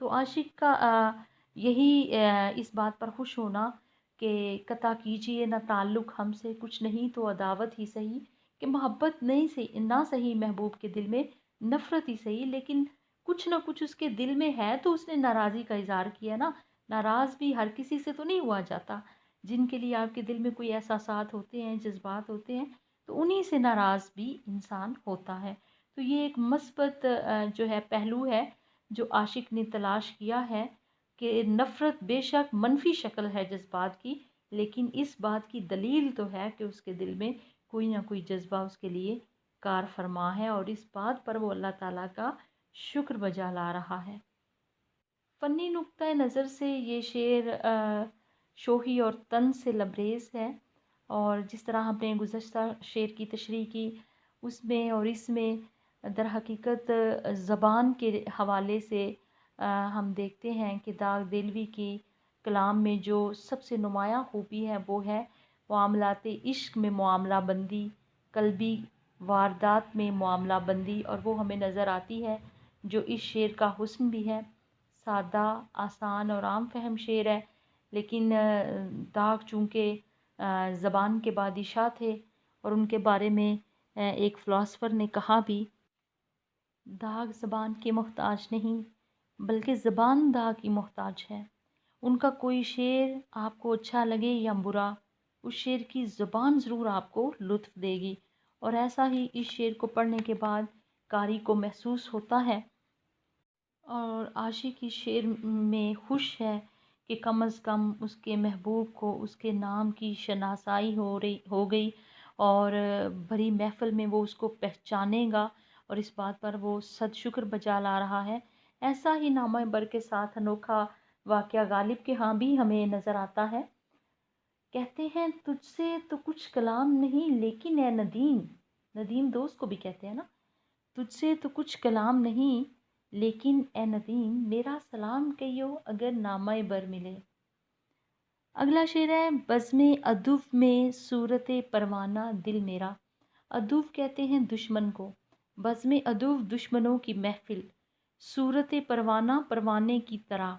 تو عاشق کا یہی اس بات پر خوش ہونا کہ قطع کیجیے نہ تعلق ہم سے، کچھ نہیں تو عداوت ہی صحیح، کہ محبت نہیں صحیح نہ صحیح محبوب کے دل میں، نفرت ہی صحیح، لیکن کچھ نہ کچھ اس کے دل میں ہے تو اس نے ناراضی کا اظہار کیا نا۔ ناراض بھی ہر کسی سے تو نہیں ہوا جاتا، جن کے لیے آپ کے دل میں کوئی احساسات ہوتے ہیں، جذبات ہوتے ہیں، تو انہی سے ناراض بھی انسان ہوتا ہے۔ تو یہ ایک مثبت جو ہے پہلو ہے جو عاشق نے تلاش کیا ہے کہ نفرت بے شک منفی شکل ہے جذبات کی، لیکن اس بات کی دلیل تو ہے کہ اس کے دل میں کوئی نہ کوئی جذبہ اس کے لیے کار فرما ہے، اور اس بات پر وہ اللہ تعالیٰ کا شکر بجا لا رہا ہے۔ فنی نقطۂ نظر سے یہ شعر شوخی اور طنز سے لبریز ہے، اور جس طرح ہم نے گزشتہ شعر کی تشریح کی اس میں اور اس میں در حقیقت زبان کے حوالے سے ہم دیکھتے ہیں کہ داغ دلوی کی کلام میں جو سب سے نمایاں خوبی ہے وہ ہے معاملات عشق میں معاملہ بندی، قلبی واردات میں معاملہ بندی، اور وہ ہمیں نظر آتی ہے جو اس شعر کا حسن بھی ہے۔ سادہ، آسان اور عام فہم شعر ہے، لیکن داغ چونکہ زبان کے بادشاہ تھے، اور ان کے بارے میں ایک فلاسفر نے کہا بھی، داغ زبان کی محتاج نہیں بلکہ زبان داغ کی محتاج ہے۔ ان کا کوئی شعر آپ کو اچھا لگے یا برا، اس شعر کی زبان ضرور آپ کو لطف دے گی، اور ایسا ہی اس شعر کو پڑھنے کے بعد قاری کو محسوس ہوتا ہے۔ اور عاشق اس شعر میں خوش ہے کہ کم از کم اس کے محبوب کو اس کے نام کی شناسائی ہو گئی، اور بھری محفل میں وہ اس کو پہچانے گا، اور اس بات پر وہ صد شکر بجا لا رہا ہے۔ ایسا ہی نامہ بر کے ساتھ انوکھا واقعہ غالب کے ہاں بھی ہمیں نظر آتا ہے۔ کہتے ہیں تجھ سے تو کچھ کلام نہیں لیکن اے ندیم، ندیم دوست کو بھی کہتے ہیں نا، تجھ سے تو کچھ کلام نہیں لیکن اے ندیم میرا سلام کہیو اگر نامہ بر ملے۔ اگلا شعر ہے بزم ادب میں صورت پروانہ دل میرا۔ ادب کہتے ہیں دشمن کو، بزم ادب دشمنوں کی محفل، صورت پروانہ پروانے کی طرح،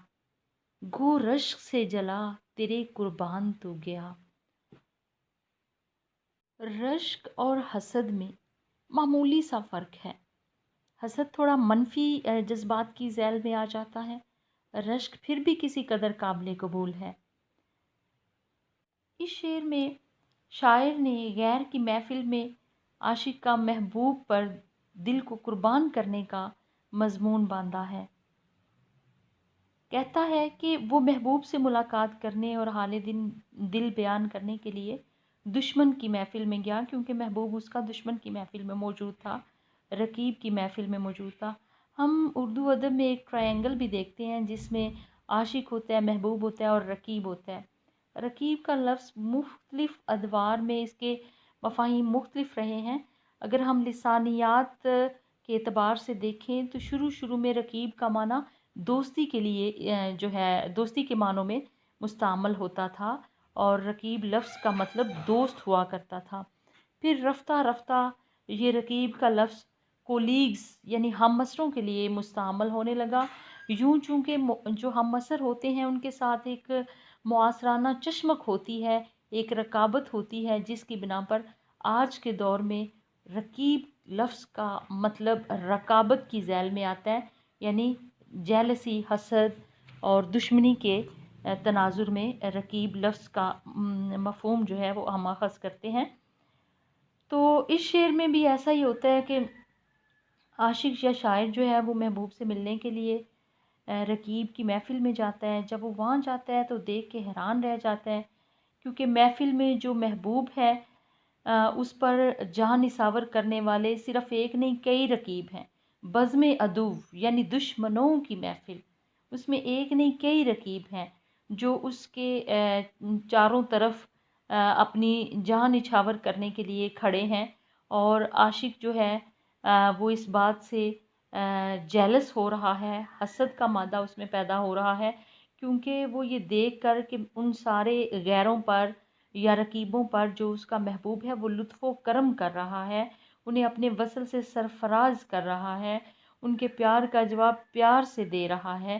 گو رشک سے جلا تیرے قربان تو گیا۔ رشک اور حسد میں معمولی سا فرق ہے، حسد تھوڑا منفی جذبات کی ذیل میں آ جاتا ہے، رشک پھر بھی کسی قدر قابل قبول ہے۔ اس شعر میں شاعر نے غیر کی محفل میں عاشق کا محبوب پر دل کو قربان کرنے کا مضمون باندھا ہے۔ کہتا ہے کہ وہ محبوب سے ملاقات کرنے اور حال دل بیان کرنے کے لیے دشمن کی محفل میں گیا، کیونکہ محبوب اس کا دشمن کی محفل میں موجود تھا، رقیب کی محفل میں موجود تھا۔ ہم اردو ادب میں ایک ٹرائنگل بھی دیکھتے ہیں جس میں عاشق ہوتا ہے، محبوب ہوتا ہے اور رقیب ہوتا ہے۔ رقیب کا لفظ مختلف ادوار میں اس کے مفاہیم مختلف رہے ہیں۔ اگر ہم لسانیات کے اعتبار سے دیکھیں تو شروع میں رقیب کا معنی دوستی کے لیے جو ہے دوستی کے معنوں میں مستعمل ہوتا تھا، اور رقیب لفظ کا مطلب دوست ہوا کرتا تھا۔ پھر رفتہ رفتہ یہ رقیب کا لفظ کولیگز یعنی ہم مسروں کے لیے مستعمل ہونے لگا، یوں چونکہ جو ہم مسر ہوتے ہیں ان کے ساتھ ایک معاصرانہ چشمک ہوتی ہے، ایک رقابت ہوتی ہے، جس کی بنا پر آج کے دور میں رقیب لفظ کا مطلب رقابت کی ذیل میں آتا ہے، یعنی جیلسی، حسد اور دشمنی کے تناظر میں رقیب لفظ کا مفہوم جو ہے وہ ہم اخذ کرتے ہیں۔ تو اس شعر میں بھی ایسا ہی ہوتا ہے کہ عاشق یا شاعر جو ہے وہ محبوب سے ملنے کے لیے رقیب کی محفل میں جاتا ہے۔ جب وہ وہاں جاتا ہے تو دیکھ کے حیران رہ جاتا ہے، کیونکہ محفل میں جو محبوب ہے اس پر جہاں نثار کرنے والے صرف ایک نہیں کئی رقیب ہیں۔ بزم عدو یعنی دشمنوں کی محفل، اس میں ایک نہیں کئی رقیب ہیں جو اس کے چاروں طرف اپنی جان نچھاور کرنے کے لیے کھڑے ہیں، اور عاشق جو ہے وہ اس بات سے جیلس ہو رہا ہے، حسد کا مادہ اس میں پیدا ہو رہا ہے، کیونکہ وہ یہ دیکھ کر کہ ان سارے غیروں پر یا رقیبوں پر جو اس کا محبوب ہے وہ لطف و کرم کر رہا ہے، انہیں اپنے وصل سے سرفراز کر رہا ہے، ان کے پیار کا جواب پیار سے دے رہا ہے،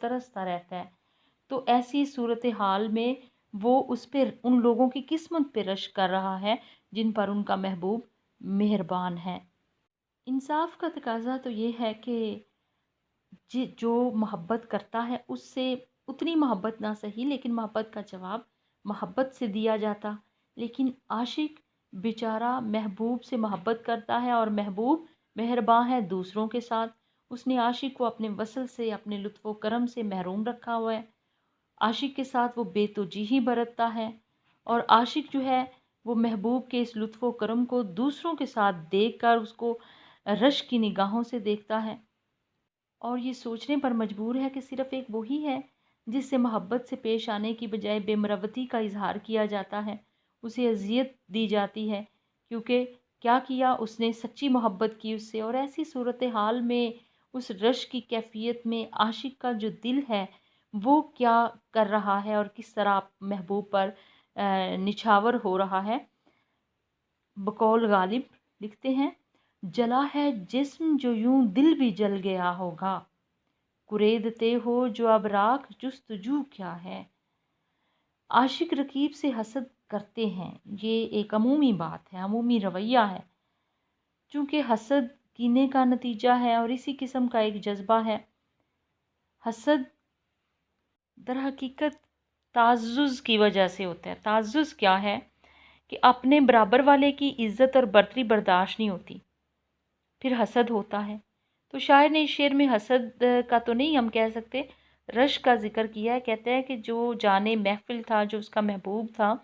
ترستا رہتا ہے، تو ایسی صورتحال میں وہ اس پہ ان لوگوں کی قسمت پہ رشک کر رہا ہے جن پر ان کا محبوب مہربان ہے۔ انصاف کا تقاضا تو یہ ہے کہ جو محبت کرتا ہے اس سے اتنی محبت نہ صحیح لیکن محبت کا جواب محبت سے دیا جاتا، لیکن عاشق بیچارہ محبوب سے محبت کرتا ہے اور محبوب مہرباں ہے دوسروں کے ساتھ، اس نے عاشق کو اپنے وصل سے اپنے لطف و کرم سے محروم رکھا ہوا ہے، عاشق کے ساتھ وہ بے توجیہی برتتا ہے، اور عاشق جو ہے وہ محبوب کے اس لطف و کرم کو دوسروں کے ساتھ دیکھ کر اس کو رشک کی نگاہوں سے دیکھتا ہے، اور یہ سوچنے پر مجبور ہے کہ صرف ایک وہی ہے جس سے محبت سے پیش آنے کی بجائے بے مروتی کا اظہار کیا جاتا ہے، اسے اذیت دی جاتی ہے، کیونکہ کیا کیا اس نے سچی محبت کی اس سے، اور ایسی صورتحال میں اس رشک کی کیفیت میں عاشق کا جو دل ہے وہ کیا کر رہا ہے اور کس طرح محبوب پر نچھاور ہو رہا ہے۔ بقول غالب لکھتے ہیں، جلا ہے جسم جو یوں دل بھی جل گیا ہوگا، کریدتے ہو جو اب راکھ جستجو کیا ہے۔ عاشق رقیب سے حسد کرتے ہیں، یہ ایک عمومی بات ہے، عمومی رویہ ہے، چونکہ حسد کینے کا نتیجہ ہے اور اسی قسم کا ایک جذبہ ہے۔ حسد در حقیقت تعزز کی وجہ سے ہوتا ہے۔ تعزز کیا ہے کہ اپنے برابر والے کی عزت اور برتری برداشت نہیں ہوتی، پھر حسد ہوتا ہے۔ تو شاعر نے اس شعر میں حسد کا تو نہیں ہم کہہ سکتے، رشک کا ذکر کیا ہے۔ کہتا ہے کہ جو جانے محفل تھا، جو اس کا محبوب تھا،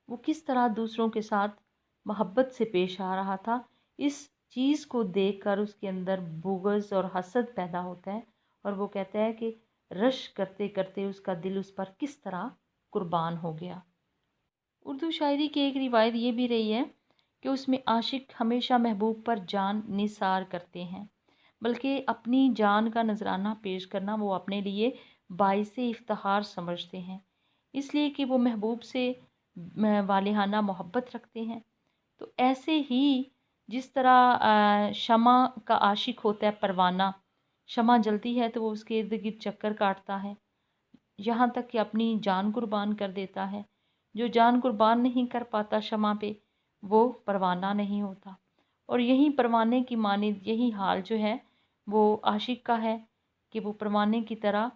وہ کس طرح دوسروں کے ساتھ محبت سے پیش آ رہا تھا، اس چیز کو دیکھ کر اس کے اندر بغض اور حسد پیدا ہوتا ہے، اور وہ کہتا ہے کہ رشک کرتے کرتے اس کا دل اس پر کس طرح قربان ہو گیا۔ اردو شاعری کی ایک روایت یہ بھی رہی ہے کہ اس میں عاشق ہمیشہ محبوب پر جان نثار کرتے ہیں، بلکہ اپنی جان کا نذرانہ پیش کرنا وہ اپنے لیے باعث افتخار سمجھتے ہیں، اس لیے کہ وہ محبوب سے والہانہ محبت رکھتے ہیں۔ تو ایسے ہی جس طرح شمع کا عاشق ہوتا ہے پروانہ، شمع جلتی ہے تو وہ اس کے ارد گرد چکر کاٹتا ہے، یہاں تک کہ اپنی جان قربان کر دیتا ہے۔ جو جان قربان نہیں کر پاتا شمع پہ، وہ پروانہ نہیں ہوتا، اور یہی پروانے کی مانند یہی حال جو ہے وہ عاشق کا ہے کہ وہ پروانے کی طرح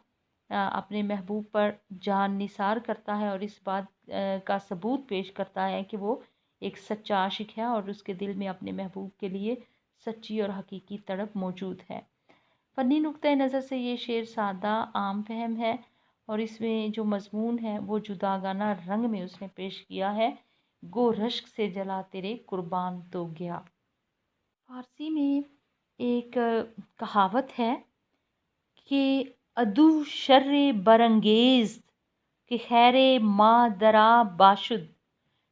اپنے محبوب پر جان نثار کرتا ہے، اور اس بات کا ثبوت پیش کرتا ہے کہ وہ ایک سچا عاشق ہے اور اس کے دل میں اپنے محبوب کے لیے سچی اور حقیقی تڑپ موجود ہے۔ فنی نقطۂ نظر سے یہ شعر سادہ عام فہم ہے، اور اس میں جو مضمون ہے وہ جداگانہ رنگ میں اس نے پیش کیا ہے۔ گو رشک سے جلا تیرے قربان تو گیا۔ فارسی میں ایک کہاوت ہے کہ عدو شر برانگیز کہ خیر ما درا باشد،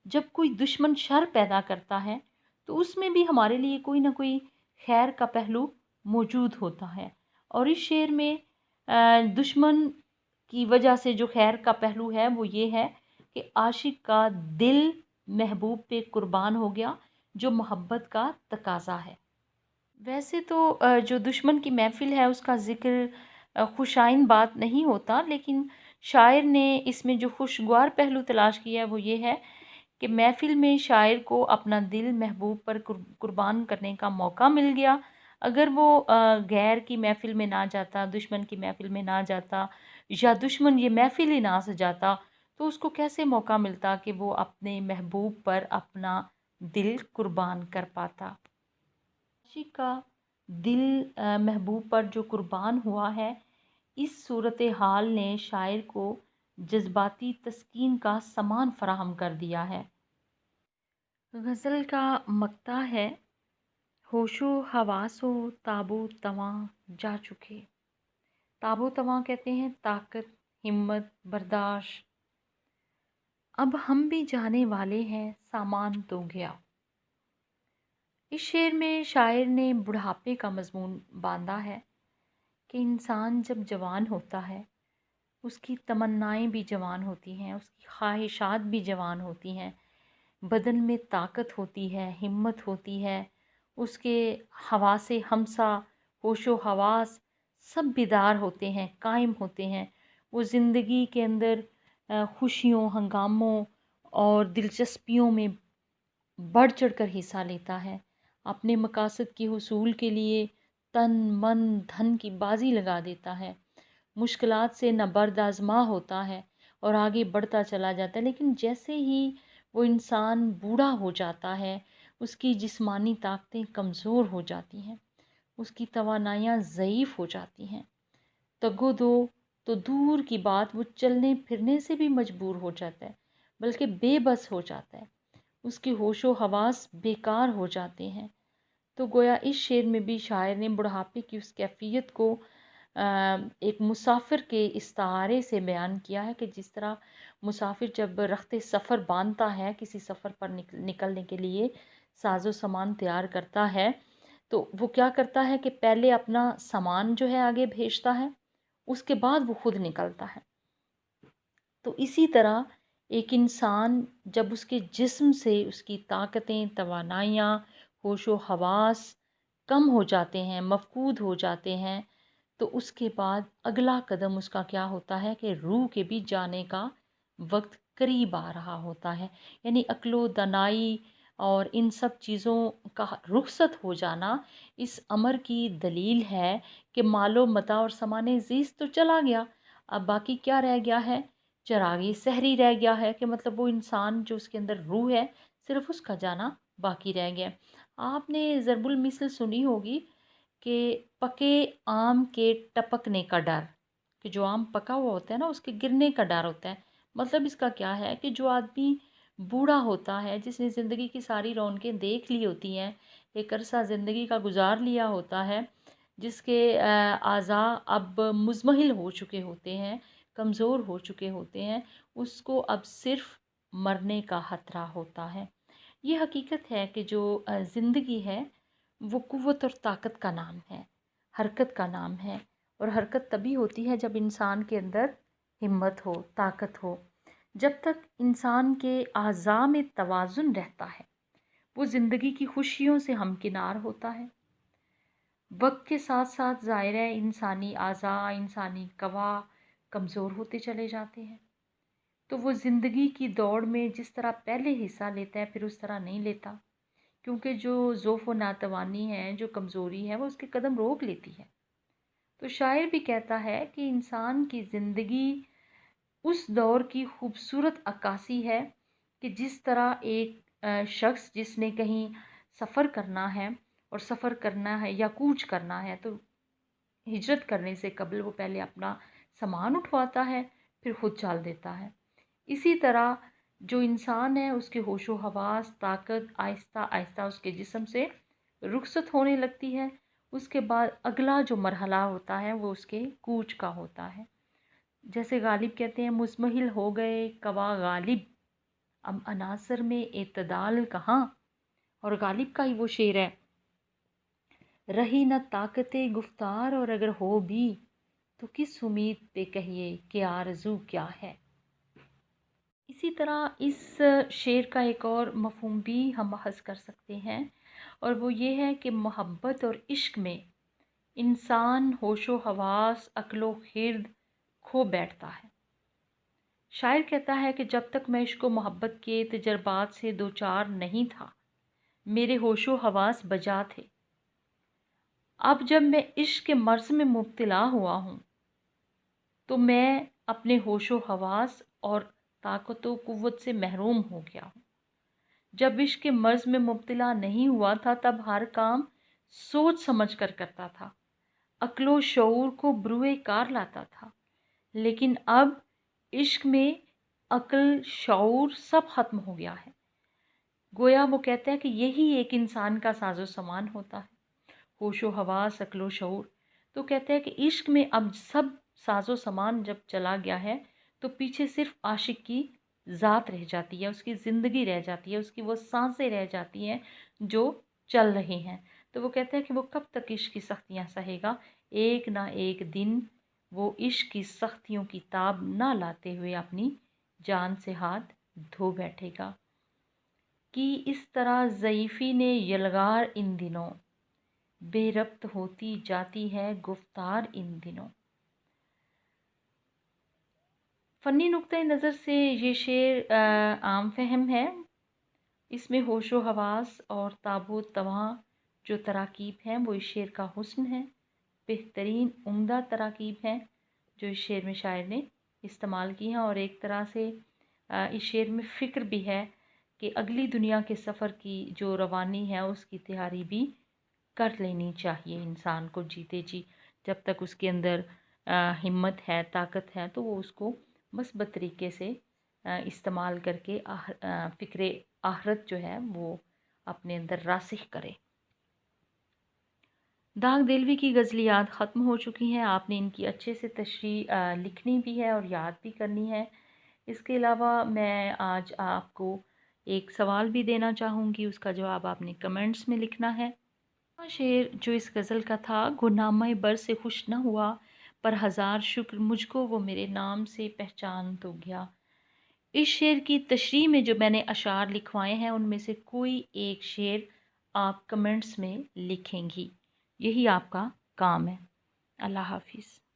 جب کوئی دشمن شر پیدا کرتا ہے تو اس میں بھی ہمارے لیے کوئی نہ کوئی خیر کا پہلو موجود ہوتا ہے، اور اس شعر میں دشمن کی وجہ سے جو خیر کا پہلو ہے وہ یہ ہے کہ عاشق کا دل محبوب پہ قربان ہو گیا، جو محبت کا تقاضا ہے۔ ویسے تو جو دشمن کی محفل ہے اس کا ذکر خوشائند بات نہیں ہوتا، لیکن شاعر نے اس میں جو خوشگوار پہلو تلاش کیا ہے وہ یہ ہے کہ محفل میں شاعر کو اپنا دل محبوب پر قربان کرنے کا موقع مل گیا۔ اگر وہ غیر کی محفل میں نہ جاتا، دشمن کی محفل میں نہ جاتا، یا دشمن یہ محفل ہی نہ سجاتا، تو اس کو کیسے موقع ملتا کہ وہ اپنے محبوب پر اپنا دل قربان کر پاتا۔ عاشق کا دل محبوب پر جو قربان ہوا ہے، اس صورتحال نے شاعر کو جذباتی تسکین کا سامان فراہم کر دیا ہے۔ غزل کا مقطع ہے، ہوش و حواس و تاب و تواں جا چکے۔ تاب و تواں کہتے ہیں طاقت، ہمت، برداشت۔ اب ہم بھی جانے والے ہیں، سامان تو گیا۔ اس شعر میں شاعر نے بڑھاپے کا مضمون باندھا ہے کہ انسان جب جوان ہوتا ہے اس کی تمنائیں بھی جوان ہوتی ہیں، اس کی خواہشات بھی جوان ہوتی ہیں، بدن میں طاقت ہوتی ہے، ہمت ہوتی ہے، اس کے حواس ہمسا ہوش و حواس سب بیدار ہوتے ہیں، قائم ہوتے ہیں۔ وہ زندگی کے اندر خوشیوں، ہنگاموں اور دلچسپیوں میں بڑھ چڑھ کر حصہ لیتا ہے، اپنے مقاصد کے حصول کے لیے تن من دھن کی بازی لگا دیتا ہے، مشکلات سے نبرد آزما ہوتا ہے اور آگے بڑھتا چلا جاتا ہے۔ لیکن جیسے ہی وہ انسان بوڑھا ہو جاتا ہے، اس کی جسمانی طاقتیں کمزور ہو جاتی ہیں، اس کی توانائیاں ضعیف ہو جاتی ہیں، تگو دو تو دور کی بات، وہ چلنے پھرنے سے بھی مجبور ہو جاتا ہے، بلکہ بے بس ہو جاتا ہے، اس کی ہوش و حواس بیکار ہو جاتے ہیں۔ تو گویا اس شعر میں بھی شاعر نے بڑھاپے کی اس کیفیت کو ایک مسافر کے استعارے سے بیان کیا ہے، کہ جس طرح مسافر جب رخت سفر باندھتا ہے، کسی سفر پر نکلنے کے لیے ساز و سامان تیار کرتا ہے، تو وہ کیا کرتا ہے کہ پہلے اپنا سامان جو ہے آگے بھیجتا ہے، اس کے بعد وہ خود نکلتا ہے۔ تو اسی طرح ایک انسان جب اس کے جسم سے اس کی طاقتیں، توانائیاں، ہوش و حواس کم ہو جاتے ہیں، مفقود ہو جاتے ہیں، تو اس کے بعد اگلا قدم اس کا کیا ہوتا ہے کہ روح کے بھی جانے کا وقت قریب آ رہا ہوتا ہے۔ یعنی عقل و دانائی اور ان سب چیزوں کا رخصت ہو جانا اس امر کی دلیل ہے کہ مال و متاع اور سامان زیست تو چلا گیا، اب باقی کیا رہ گیا ہے؟ چراغی سحری رہ گیا ہے، کہ مطلب وہ انسان جو اس کے اندر روح ہے، صرف اس کا جانا باقی رہ گیا۔ آپ نے ضرب المثل سنی ہوگی کہ پکے آم کے ٹپکنے کا ڈر، کہ جو آم پکا ہوا ہوتا ہے نا، اس کے گرنے کا ڈر ہوتا ہے۔ مطلب اس کا کیا ہے کہ جو آدمی بوڑھا ہوتا ہے، جس نے زندگی کی ساری رونقیں دیکھ لی ہوتی ہیں، ایک عرصہ زندگی کا گزار لیا ہوتا ہے، جس کے اعضاء اب مزمحل ہو چکے ہوتے ہیں، کمزور ہو چکے ہوتے ہیں، اس کو اب صرف مرنے کا خطرہ ہوتا ہے۔ یہ حقیقت ہے کہ جو زندگی ہے وہ قوت اور طاقت کا نام ہے، حرکت کا نام ہے، اور حرکت تبھی ہوتی ہے جب انسان کے اندر ہمت ہو، طاقت ہو۔ جب تک انسان کے اعضاء میں توازن رہتا ہے، وہ زندگی کی خوشیوں سے ہمکنار ہوتا ہے۔ وقت کے ساتھ ساتھ ظاہر ہے انسانی اعضاء، انسانی قوا کمزور ہوتے چلے جاتے ہیں، تو وہ زندگی کی دوڑ میں جس طرح پہلے حصہ لیتا ہے پھر اس طرح نہیں لیتا، کیونکہ جو ضعف و ناتوانی ہے، جو کمزوری ہے، وہ اس کے قدم روک لیتی ہے۔ تو شاعر بھی کہتا ہے کہ انسان کی زندگی اس دور کی خوبصورت عکاسی ہے کہ جس طرح ایک شخص جس نے کہیں سفر کرنا ہے، اور سفر کرنا ہے یا کوچ کرنا ہے، تو ہجرت کرنے سے قبل وہ پہلے اپنا سامان اٹھواتا ہے، پھر خود چال دیتا ہے۔ اسی طرح جو انسان ہے، اس کے ہوش و حواس، طاقت آہستہ آہستہ اس کے جسم سے رخصت ہونے لگتی ہے۔ اس کے بعد اگلا جو مرحلہ ہوتا ہے وہ اس کے کوچ کا ہوتا ہے۔ جیسے غالب کہتے ہیں، مزمحل ہو گئے قوا غالب، اب عناصر میں اعتدال کہاں۔ اور غالب کا ہی وہ شعر ہے، رہی نہ طاقت گفتار اور اگر ہو بھی تو کس امید پہ کہیے کہ آرزو کیا ہے۔ اسی طرح اس شعر کا ایک اور مفہوم بھی ہم بحث کر سکتے ہیں، اور وہ یہ ہے کہ محبت اور عشق میں انسان ہوش و حواس، عقل و خرد کھو بیٹھتا ہے۔ شاعر کہتا ہے کہ جب تک میں عشق و محبت کے تجربات سے دوچار نہیں تھا، میرے ہوش و حواس بجا تھے۔ اب جب میں عشق کے مرض میں مبتلا ہوا ہوں، تو میں اپنے ہوش و حواس اور طاقت و قوت سے محروم ہو گیا ہوں۔ جب عشق کے مرض میں مبتلا نہیں ہوا تھا، تب ہر کام سوچ سمجھ کر کرتا تھا، عقل و شعور کو بروئے کار لاتا تھا۔ لیکن اب عشق میں عقل، شعور سب ختم ہو گیا ہے۔ گویا وہ کہتا ہے کہ یہی ایک انسان کا ساز و سامان ہوتا ہے، ہوش و حواس، عقل و شعور۔ تو کہتا ہے کہ عشق میں اب سب ساز و سامان جب چلا گیا ہے، تو پیچھے صرف عاشق کی ذات رہ جاتی ہے، اس کی زندگی رہ جاتی ہے، اس کی وہ سانسیں رہ جاتی ہیں جو چل رہی ہیں۔ تو وہ کہتا ہے کہ وہ کب تک عشق کی سختیاں سہے گا؟ ایک نہ ایک دن وہ عشق کی سختیوں کی تاب نہ لاتے ہوئے اپنی جان سے ہاتھ دھو بیٹھے گا۔ کہ اس طرح ضعیفی نے یلغار ان دنوں، بے ربط ہوتی جاتی ہے گفتار ان دنوں۔ فنی نقطۂ نظر سے یہ شعر عام فہم ہے۔ اس میں ہوش و حواس اور تاب و تواں جو تراکیب ہیں وہ اس شعر کا حسن ہے، بہترین عمدہ تراکیب ہیں جو اس شعر میں شاعر نے استعمال کی ہیں، اور ایک طرح سے اس شعر میں فکر بھی ہے کہ اگلی دنیا کے سفر کی جو روانی ہے اس کی تیاری بھی کر لینی چاہیے انسان کو جیتے جی، جب تک اس کے اندر ہمت ہے، طاقت ہے، تو وہ اس کو مثبت طریقے سے استعمال کر کے فکر آخرت جو ہے وہ اپنے اندر راسخ کرے۔ داغ دلوی کی غزلیات ختم ہو چکی ہیں، آپ نے ان کی اچھے سے تشریح لکھنی بھی ہے اور یاد بھی کرنی ہے۔ اس کے علاوہ میں آج آپ کو ایک سوال بھی دینا چاہوں گی، اس کا جواب آپ نے کمنٹس میں لکھنا ہے۔ شعر جو اس غزل کا تھا، گو نامہ بر سے خوش نہ ہوا، پر ہزار شکر مجھ کو وہ میرے نام سے پہچان تو گیا۔ اس شعر کی تشریح میں جو میں نے اشعار لکھوائے ہیں ان میں سے کوئی ایک شعر آپ کمنٹس میں لکھیں گی، یہی آپ کا کام ہے۔ اللہ حافظ۔